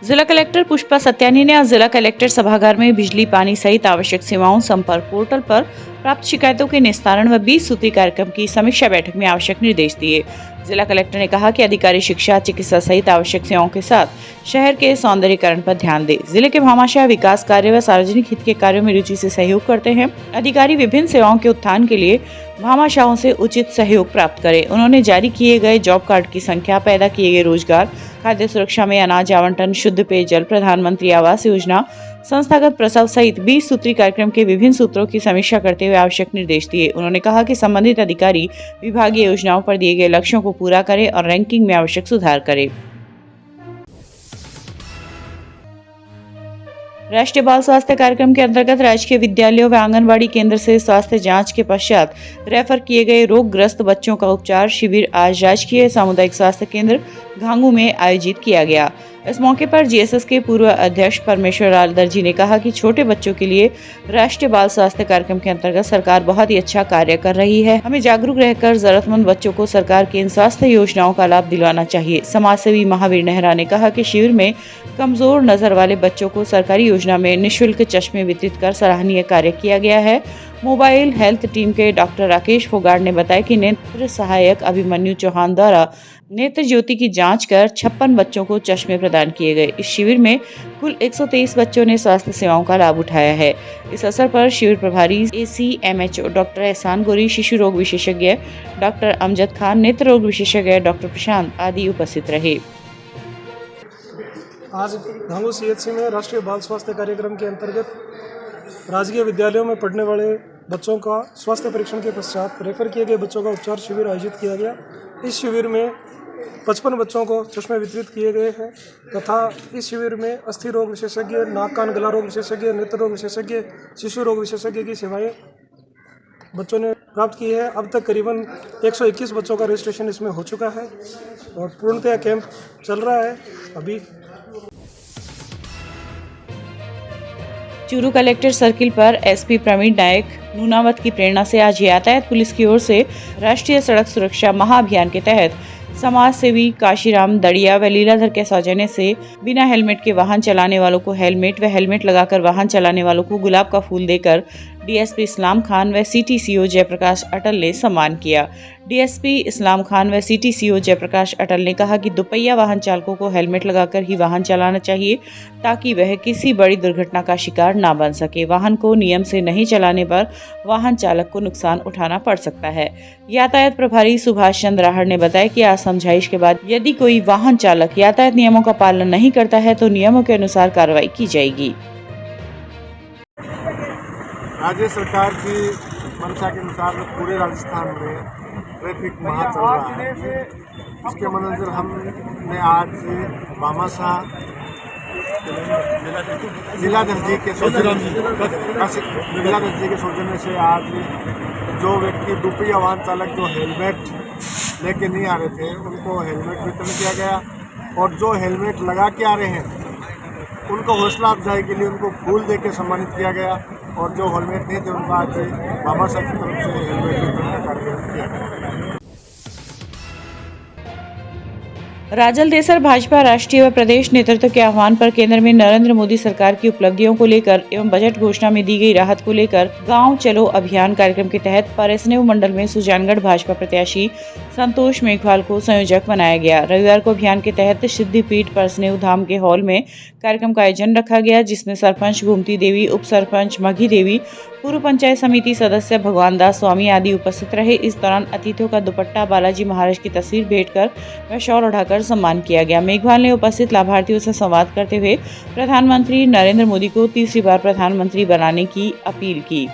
जिला कलेक्टर पुष्पा सत्यानी ने आज जिला कलेक्टर सभागार में बिजली, पानी सहित आवश्यक सेवाओं संपर्क पोर्टल पर प्राप्त शिकायतों के निस्तारण व 20 सूत्री कार्यक्रम की समीक्षा बैठक में आवश्यक निर्देश दिए। जिला कलेक्टर ने कहा कि अधिकारी शिक्षा, चिकित्सा सहित आवश्यक सेवाओं के साथ शहर के सौंदर्यीकरण पर ध्यान दें। जिले के भामाशाह विकास कार्य व सार्वजनिक हित के कार्यों में रुचि से सहयोग करते हैं। अधिकारी विभिन्न सेवाओं के उत्थान के लिए भामाशाहों से उचित सहयोग प्राप्त करें। उन्होंने जारी किए गए जॉब कार्ड की संख्या, पैदा किए गए रोजगार, खाद्य सुरक्षा में अनाज आवंटन, शुद्ध पेयजल, प्रधानमंत्री आवास योजना, संस्थागत प्रसव सहित 20 सूत्री कार्यक्रम के विभिन्न सूत्रों की समीक्षा करते हुए आवश्यक निर्देश दिए। उन्होंने कहा कि संबंधित अधिकारी विभागीय योजनाओं पर दिए गए लक्ष्यों को पूरा करें और रैंकिंग में आवश्यक सुधार करें। राष्ट्रीय बाल स्वास्थ्य कार्यक्रम के अंतर्गत राजकीय विद्यालयों व आंगनबाड़ी केंद्र से स्वास्थ्य जांच के पश्चात रेफर किए गए रोगग्रस्त बच्चों का उपचार शिविर आज राजकीय सामुदायिक स्वास्थ्य केंद्र घांगू में आयोजित किया गया। इस मौके पर जीएसएस के पूर्व अध्यक्ष परमेश्वर लाल दर्जी ने कहा कि छोटे बच्चों के लिए राष्ट्रीय बाल स्वास्थ्य कार्यक्रम के अंतर्गत सरकार बहुत ही अच्छा कार्य कर रही है। हमें जागरूक रहकर जरूरतमंद बच्चों को सरकार की इन स्वास्थ्य योजनाओं का लाभ दिलवाना चाहिए। समाज सेवी महावीर नेहरा ने कहा कि शिविर में कमजोर नजर वाले बच्चों को सरकारी योजना में निःशुल्क चश्मे वितरित कर सराहनीय कार्य किया गया है। मोबाइल हेल्थ टीम के डॉक्टर राकेश फोगाट ने बताया कि नेत्र सहायक अभिमन्यु चौहान द्वारा नेत्र ज्योति की जांच कर 56 बच्चों को चश्मे प्रदान किए गए। इस शिविर में कुल 123 बच्चों ने स्वास्थ्य सेवाओं का लाभ उठाया है। इस अवसर पर शिविर प्रभारी ACMHO डॉक्टर एहसान गोरी, शिशु रोग विशेषज्ञ डॉक्टर अमजद खान, नेत्र रोग विशेषज्ञ डॉक्टर प्रशांत आदि उपस्थित रहे। आज घांगू CHC में राष्ट्रीय बाल स्वास्थ्य कार्यक्रम के अंतर्गत राजकीय विद्यालयों में पढ़ने वाले बच्चों का स्वास्थ्य परीक्षण के पश्चात रेफर किए गए बच्चों का उपचार शिविर आयोजित किया गया। इस शिविर में 55 बच्चों को चश्मे वितरित किए गए हैं तथा इस शिविर में अस्थि रोग विशेषज्ञ, नाक कान गला रोग विशेषज्ञ, नेत्र रोग विशेषज्ञ, शिशु रोग विशेषज्ञ की सेवाएं बच्चों ने प्राप्त की है। अब तक करीबन 121 बच्चों का रजिस्ट्रेशन इसमें हो चुका है और पूर्णतया कैंप चल रहा है अभी। चूरू कलेक्टर सर्किल पर एसपी प्रवीण नायक नूनावत की प्रेरणा से आज यातायात पुलिस की ओर से राष्ट्रीय सड़क सुरक्षा महाअभियान के तहत समाज सेवी काशीराम दड़िया व लीलाधर के सौजन्य से बिना हेलमेट के वाहन चलाने वालों को हेलमेट व हेलमेट लगाकर वाहन चलाने वालों को गुलाब का फूल देकर डीएसपी इस्लाम खान व CTCO जयप्रकाश अटल ने सम्मान किया। डीएसपी इस्लाम खान व CTCO जयप्रकाश अटल ने कहा कि दुपहिया वाहन चालकों को हेलमेट लगाकर ही वाहन चलाना चाहिए ताकि वह किसी बड़ी दुर्घटना का शिकार ना बन सके। वाहन को नियम से नहीं चलाने पर वाहन चालक को नुकसान उठाना पड़ सकता है। यातायात प्रभारी सुभाष चंद्र राहड़ ने बताया कि आज समझाइश के बाद यदि कोई वाहन चालक यातायात नियमों का पालन नहीं करता है तो नियमों के अनुसार कार्रवाई की जाएगी। राज्य सरकार की मंशा के अनुसार पूरे राजस्थान में ट्रैफिक माह चल रहा है। इसके मद्देनजर हमने आज भामाशाह जिलाधर जी के सौजन्य से आज जो व्यक्ति दुपहिया वाहन चालक जो हेलमेट लेके नहीं आ रहे थे उनको हेलमेट वितरण किया गया और जो हेलमेट लगा के आ रहे हैं उनको हौसला अफजाई के लिए उनको फूल देके सम्मानित किया गया और जो हेलमेट नहीं थे उनको आज भामाशाह की तरफ से हेलमेट वितरण का कार्यक्रम किया गया। राजल देसर भाजपा राष्ट्रीय व प्रदेश नेतृत्व के आह्वान पर केंद्र में नरेंद्र मोदी सरकार की उपलब्धियों को लेकर एवं बजट घोषणा में दी गई राहत को लेकर गांव चलो अभियान कार्यक्रम के तहत परसनेऊ मंडल में सुजानगढ़ भाजपा प्रत्याशी संतोष मेघवाल को संयोजक बनाया गया। रविवार को अभियान के तहत सिद्धिपीठ परसनेऊ धाम के हॉल में कार्यक्रम का आयोजन रखा गया, जिसमें सरपंच घूमती देवी, उप सरपंच मघी देवी, पूर्व पंचायत समिति सदस्य भगवान दास स्वामी आदि उपस्थित रहे। इस दौरान अतिथियों का दुपट्टा, बालाजी महाराज की तस्वीर भेंट कर व शॉल उठाकर सम्मान किया गया। मेघवाल ने उपस्थित लाभार्थियों से संवाद करते हुए प्रधानमंत्री नरेंद्र मोदी को तीसरी बार प्रधानमंत्री बनाने की अपील की।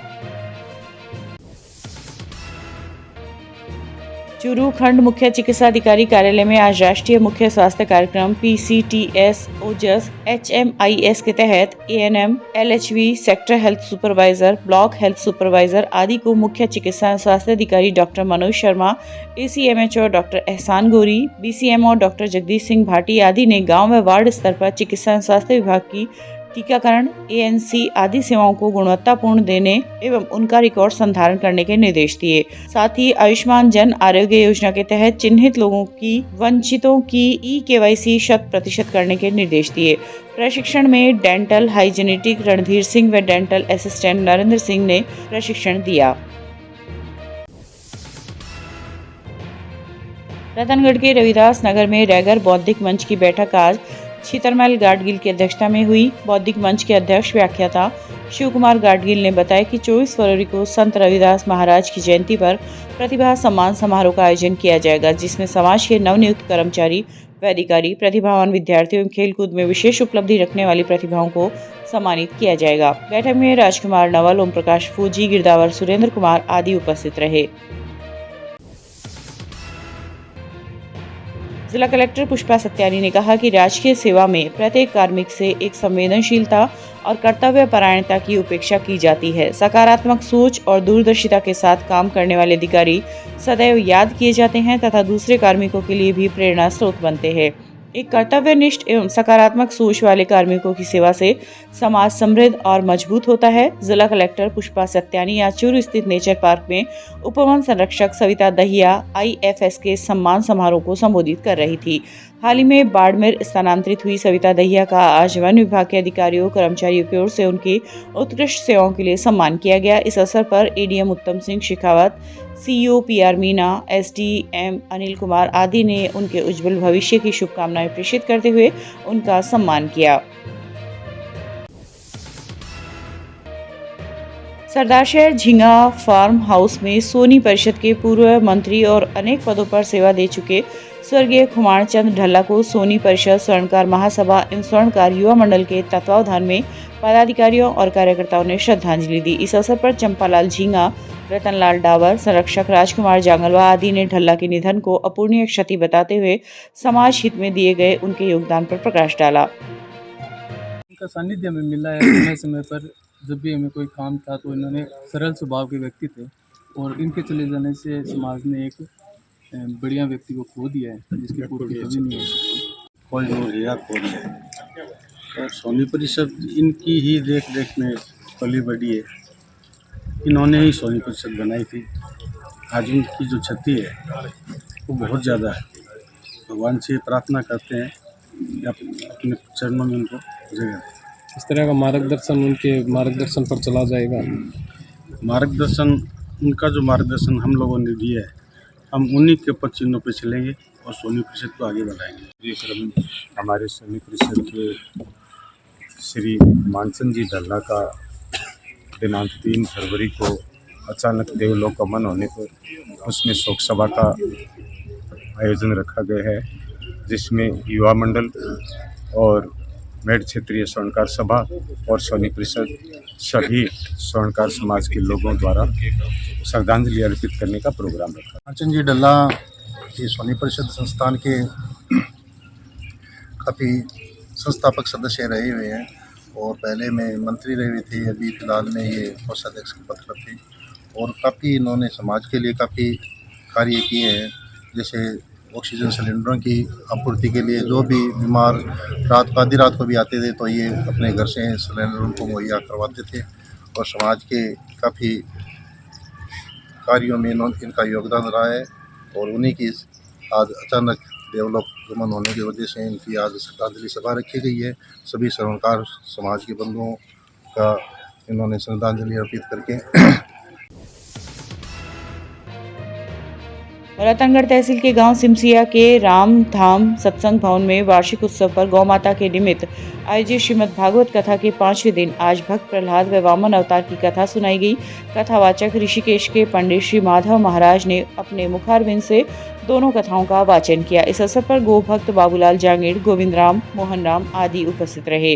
चूरू खंड मुख्य चिकित्सा अधिकारी कार्यालय में आज राष्ट्रीय मुख्य स्वास्थ्य कार्यक्रम PCTS ओजस HMIS के तहत ANM, LHV, sector health supervisor, block health supervisor आदि को मुख्य चिकित्सा स्वास्थ्य अधिकारी doctor Manoj Sharma, ACMHO doctor एहसान गोरी, BCMO डॉक्टर जगदीश सिंह भाटी आदि ने गांव व वार्ड स्तर पर चिकित्सा स्वास्थ्य विभाग की टीकाकरण, ANC आदि सेवाओं को गुणवत्तापूर्ण देने एवं उनका रिकॉर्ड संधारण करने के निर्देश दिए। साथ ही आयुष्मान जन आरोग्य योजना के तहत चिन्हित लोगों की वंचितों की eKYC 100% करने के निर्देश दिए। प्रशिक्षण में डेंटल हाइजीनिटिक रणधीर सिंह व डेंटल असिस्टेंट नरेंद्र सिंह ने प्रशिक्षण दिया। रतनगढ़ के रविदास नगर में रैगर बौद्धिक मंच की बैठक आज छीतरमल गाडगिल की अध्यक्षता में हुई। बौद्धिक मंच के अध्यक्ष व्याख्याता शिव कुमार गाडगिल ने बताया कि 24 फरवरी को संत रविदास महाराज की जयंती पर प्रतिभा सम्मान समारोह का आयोजन किया जाएगा, जिसमें समाज के नवनियुक्त कर्मचारी व अधिकारी, प्रतिभावान विद्यार्थियों एवं खेलकूद में विशेष उपलब्धि रखने वाली प्रतिभाओं को सम्मानित किया जाएगा। बैठक में राजकुमार नवल, ओम प्रकाश फौजी, गिरदावर सुरेंद्र कुमार आदि उपस्थित रहे। जिला कलेक्टर पुष्पा सत्यानी ने कहा कि राजकीय सेवा में प्रत्येक कार्मिक से एक संवेदनशीलता और कर्तव्य परायणता की उपेक्षा की जाती है। सकारात्मक सोच और दूरदर्शिता के साथ काम करने वाले अधिकारी सदैव याद किए जाते हैं तथा दूसरे कार्मिकों के लिए भी प्रेरणा स्रोत बनते हैं। एक कर्तव्यनिष्ठ एवं सकारात्मक सोच वाले कार्मिकों की सेवा से समाज समृद्ध और मजबूत होता है। जिला कलेक्टर पुष्पा सत्यानी आज चूरू स्थित नेचर पार्क में उपवन संरक्षक सविता दहिया IFS के सम्मान समारोह को संबोधित कर रही थी। हाल ही में बाड़मेर स्थानांतरित हुई सविता दहिया का आज वन विभाग के अधिकारियों कर्मचारियों की ओर से उनकी उत्कृष्ट सेवाओं के लिए सम्मान किया गया। इस अवसर पर ADM उत्तम Singh Shekhawat, CEO PR Meena, SDM Anil Kumar आदि ने उनके उज्जवल भविष्य की शुभकामनाएं प्रेषित करते हुए उनका सम्मान किया। सरदारशहर झींगा फार्म हाउस में सोनी परिषद के पूर्व मंत्री और अनेक पदों पर सेवा दे चुके स्वर्गीय खुमाण चंद ढल्ला को सोनी परिषद स्वर्णकार महासभा एवं स्वर्णकार युवा मंडल के तत्वावधान में पदाधिकारियों और कार्यकर्ताओं ने श्रद्धांजलि दी। इस अवसर पर चंपालाल झींगा, रतनलाल डावर, संरक्षक राजकुमार जांगलवा आदि ने ढल्ला के निधन को अपूरणीय क्षति बताते हुए समाज हित में दिए गए उनके योगदान पर प्रकाश डाला। उनका सानिध्य हमें मिला है समय समय पर। जब भी हमें कोई काम था तो इन्होंने सरल स्वभाव के व्यक्ति थे और इनके चले जाने से समाज ने एक बढ़िया व्यक्ति को खो दिया है जिसकी पूर्ति कभी नहीं हो सकती। कोई जो हीरा खोल है और सोनी परिषद इनकी ही देख रेख में पली बढ़ी है। इन्होंने ही सोनी परिषद बनाई थी। आज उनकी जो क्षति है वो बहुत ज़्यादा है। भगवान से प्रार्थना करते हैं कि अपने चरणों में उनको जगह। इस तरह का मार्गदर्शन उनके मार्गदर्शन पर चला जाएगा। मार्गदर्शन उनका जो मार्गदर्शन हम लोगों ने दिया है, हम उन्हीं के ऊपर चिन्हों पे चलेंगे और सोनी परिषद को आगे बढ़ाएंगे। ये क्रम हमारे सोनी परिषद के श्री मानचंद जी ढल्ला का दिनांक 3 फरवरी को अचानक देवलोक गमन होने पर उसमें शोक सभा का आयोजन रखा गया है, जिसमें युवा मंडल और मेड क्षेत्रीय स्वर्णकार सभा और सोनी परिषद सभी स्वर्णकार समाज के लोगों द्वारा श्रद्धांजलि अर्पित करने का प्रोग्राम रखा। मानचंद जी ढल्ला ये सोनी परिषद संस्थान के काफ़ी संस्थापक सदस्य रहे हुए हैं और पहले में मंत्री रहे हुए थे। अभी फिलहाल में ये कोषाध्यक्ष के पद पर थे और काफ़ी इन्होंने समाज के लिए काफ़ी कार्य किए हैं। जैसे ऑक्सीजन सिलेंडरों की आपूर्ति के लिए जो भी बीमार रात को आधी रात को भी आते थे तो ये अपने घर से सिलेंडर उनको मुहैया करवाते थे और समाज के काफ़ी कार्यों में इनका योगदान रहा है। और उन्हीं की आज अचानक देवलोक गमन होने की वजह से इनकी आज श्रद्धांजलि सभा रखी गई है। सभी स्वर्णकार समाज के बंधुओं का इन्होंने श्रद्धांजलि अर्पित करके रतनगढ़ तहसील के गांव सिमसिया के रामधाम सत्संग भवन में वार्षिक उत्सव पर गौ माता के निमित्त आयोजित श्रीमद् भागवत कथा के 5वें दिन आज भक्त प्रहलाद व वामन अवतार की कथा सुनाई गई। कथावाचक ऋषिकेश के पंडित श्री माधव महाराज ने अपने मुखारविंद से दोनों कथाओं का वाचन किया। इस अवसर पर गो भक्त बाबूलाल जांगीड़, गोविंद राम, मोहन राम आदि उपस्थित रहे।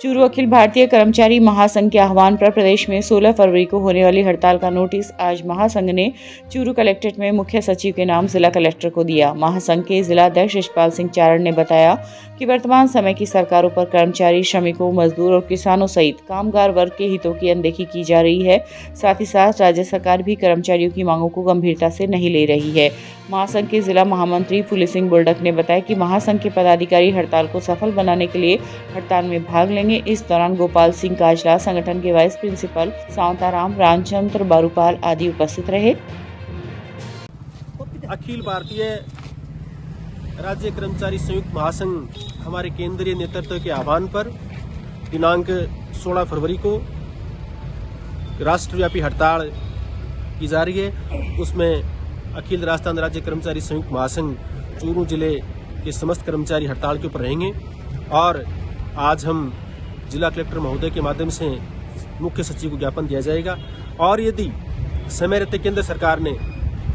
चूरू अखिल भारतीय कर्मचारी महासंघ के आह्वान पर प्रदेश में 16 फरवरी को होने वाली हड़ताल का नोटिस आज महासंघ ने चूरू कलेक्ट्रेट में मुख्य सचिव के नाम जिला कलेक्टर को दिया। महासंघ के जिला अध्यक्ष यशपाल सिंह चारण ने बताया कि वर्तमान समय की सरकारों पर कर्मचारी, श्रमिकों, मजदूर और किसानों सहित कामगार वर्ग के हितों की अनदेखी की जा रही है। साथ ही साथ राज्य सरकार भी कर्मचारियों की मांगों को गंभीरता से नहीं ले रही है। महासंघ के जिला महामंत्री फुली सिंह बुल्डक ने बताया कि महासंघ के पदाधिकारी हड़ताल को सफल बनाने के लिए हड़ताल में भाग लेंगे। इस दौरान गोपाल सिंह काजला, संगठन के वाइस प्रिंसिपल सावंताराम, रामचंद्र बारूपाल आदि उपस्थित रहे। अखिल भारतीय राज्य कर्मचारी संयुक्त महासंघ हमारे केंद्रीय नेतृत्व के आह्वान पर दिनांक 16 फरवरी को राष्ट्रव्यापी हड़ताल की जा रही है। उसमें अखिल राजस्थान राज्य कर्मचारी संयुक्त महासंघ चूरू जिले के समस्त कर्मचारी हड़ताल के ऊपर रहेंगे और आज हम जिला कलेक्टर महोदय के माध्यम से मुख्य सचिव को ज्ञापन दिया जाएगा और यदि समय रहते केंद्र सरकार ने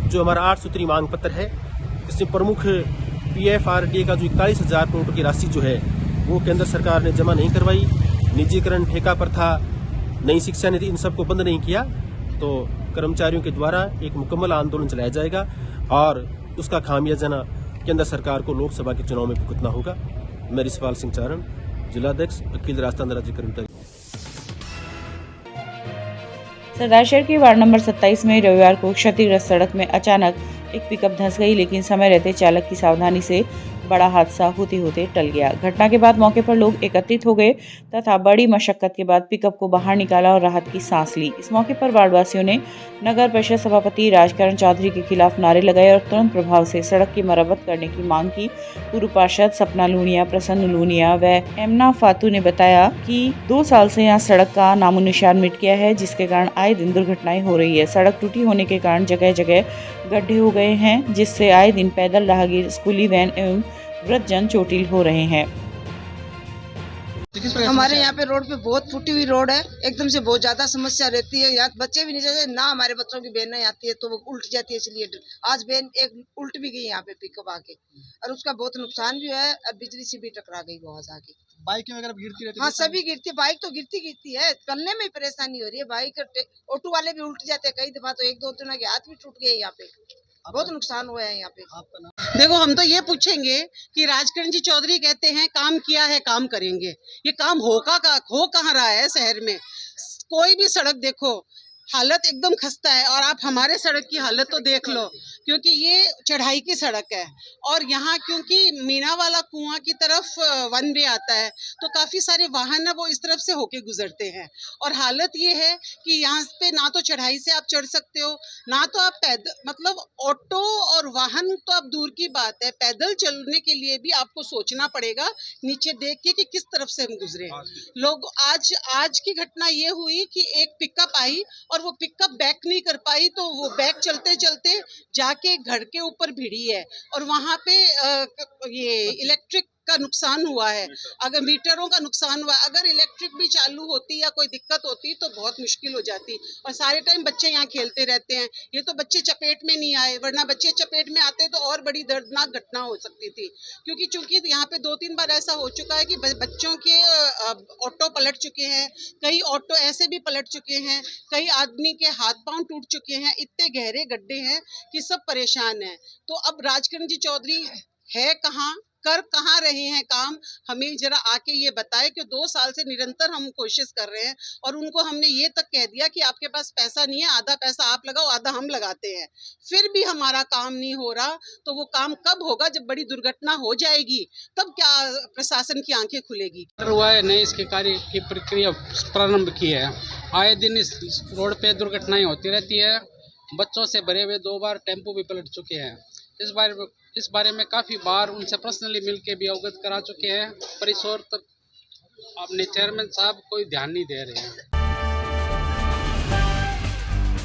जो हमारा 8 सूत्री मांग पत्र है, इसमें प्रमुख PFRDA का जो 41,000 करोड़ की राशि जो है वो केंद्र सरकार ने जमा नहीं करवाई, निजीकरण, ठेका प्रथा, नई शिक्षा नीति, इन सबको बंद नहीं किया, तो कर्मचारियों के द्वारा एक मुकम्मल आंदोलन चलाया जाएगा और उसका खामियाजा केंद्र सरकार को लोकसभा के चुनाव में भुगतना होगा। मैं यशपाल सिंह चारण, जिलाध्यक्ष अखिल राजस्थान राज्य कर्मचारी। सरदारशहर के वार्ड नंबर 27 में रविवार को क्षतिग्रस्त सड़क में अचानक एक पिकअप धंस गई, लेकिन समय रहते चालक की सावधानी से बड़ा हादसा होते होते टल गया। घटना के बाद मौके पर लोग एकत्रित हो गए तथा बड़ी मशक्कत के बाद पिकअप को बाहर निकाला और राहत की सांस ली। इस मौके पर वार्डवासियों ने नगर परिषद सभापति राजकरण चौधरी के खिलाफ नारे लगाए और तुरंत प्रभाव से सड़क की मरम्मत करने की मांग की। पूर्व पार्षद सपना लूनिया, प्रसन्न लूनिया व एमना फातू ने बताया कि 2 साल से यहाँ सड़क का नामो निशान मिट गया है, जिसके कारण आए दिन दुर्घटनाएं हो रही है। सड़क टूटी होने के कारण जगह जगह गड्ढे हो गए हैं, जिससे आए दिन पैदल राहगीर, स्कूली वैन एवं वृद्धजन चोटिल हो रहे हैं। हमारे यहाँ पे रोड पे बहुत फूटी हुई रोड है, एकदम से बहुत ज्यादा समस्या रहती है। यहाँ बच्चे भी नहीं जाते ना, हमारे बच्चों की बहन आती है तो वो उल्ट जाती है, इसलिए आज बहन एक उल्ट भी गई यहाँ पे पिकअप आके और उसका बहुत नुकसान भी है। अब बिजली से भी टकरा गई बहुत आगे। बाइक वगैरह गिरती रहती है? हाँ, सभी गिरती है। बाइक तो गिरती है, चलने में परेशानी हो रही है। बाइक, ऑटो वाले भी उल्ट जाते हैं कई दफा, तो 1-2 जना के हाथ भी टूट गए। यहाँ पे बहुत नुकसान हुआ है। यहाँ पे आपका नाम? देखो, हम तो ये पूछेंगे कि राजकरण जी चौधरी कहते हैं काम किया है, काम करेंगे। ये काम हो कहाँ रहा है शहर में? कोई भी सड़क देखो, हालत एकदम खस्ता है। और आप हमारे सड़क की हालत तो देख लो, क्योंकि ये चढ़ाई की सड़क है और यहाँ क्योंकि मीना वाला कुआं की तरफ वन वे आता है तो काफ़ी सारे वाहन है वो इस तरफ से होके गुजरते हैं। और हालत ये है कि यहाँ पे ना तो चढ़ाई से आप चढ़ सकते हो, ना तो आप पैदल, मतलब ऑटो और वाहन तो अब दूर की बात है, पैदल चलने के लिए भी आपको सोचना पड़ेगा नीचे देख के कि किस तरफ से हम गुजरे। लोग आज की घटना ये हुई कि एक पिकअप आई और वो पिकअप बैक नहीं कर पाई, तो वो बैक चलते चलते जाके घर के ऊपर भिड़ी है और वहां पे ये इलेक्ट्रिक का नुकसान हुआ है। अगर मीटरों का नुकसान हुआ, अगर इलेक्ट्रिक भी चालू होती या कोई दिक्कत होती तो बहुत मुश्किल हो जाती। और सारे टाइम बच्चे यहाँ खेलते रहते हैं, ये तो बच्चे चपेट में नहीं आए, वरना बच्चे चपेट में आते तो और बड़ी दर्दनाक घटना हो सकती थी। क्योंकि चूंकि यहाँ पे 2-3 बार ऐसा हो चुका है कि बच्चों के ऑटो पलट चुके हैं, कई ऑटो ऐसे भी पलट चुके हैं, कई आदमी के हाथ पांव टूट चुके हैं, इतने गहरे गड्ढे हैं कि सब परेशान हैं। तो अब राजकरण जी चौधरी है कहाँ, कर कहाँ रहे हैं काम, हमें जरा आके ये बताए कि 2 साल से निरंतर हम कोशिश कर रहे हैं और उनको हमने ये तक कह दिया कि आपके पास पैसा नहीं है, आधा पैसा आप लगाओ, आधा हम लगाते हैं, फिर भी हमारा काम नहीं हो रहा। तो वो काम कब होगा? जब बड़ी दुर्घटना हो जाएगी, तब क्या प्रशासन की आंखें खुलेगी। हुआ है नहीं, इसके कार्य की प्रक्रिया प्रारंभ की है। आए दिन इस रोड पे दुर्घटनाएं होती रहती है, बच्चों से भरे हुए 2 बार टेम्पो भी पलट चुके हैं। इस बारे में काफ़ी बार उनसे पर्सनली मिलके भी अवगत करा चुके हैं, पर इस ओर तक अपने चेयरमैन साहब कोई ध्यान नहीं दे रहे हैं।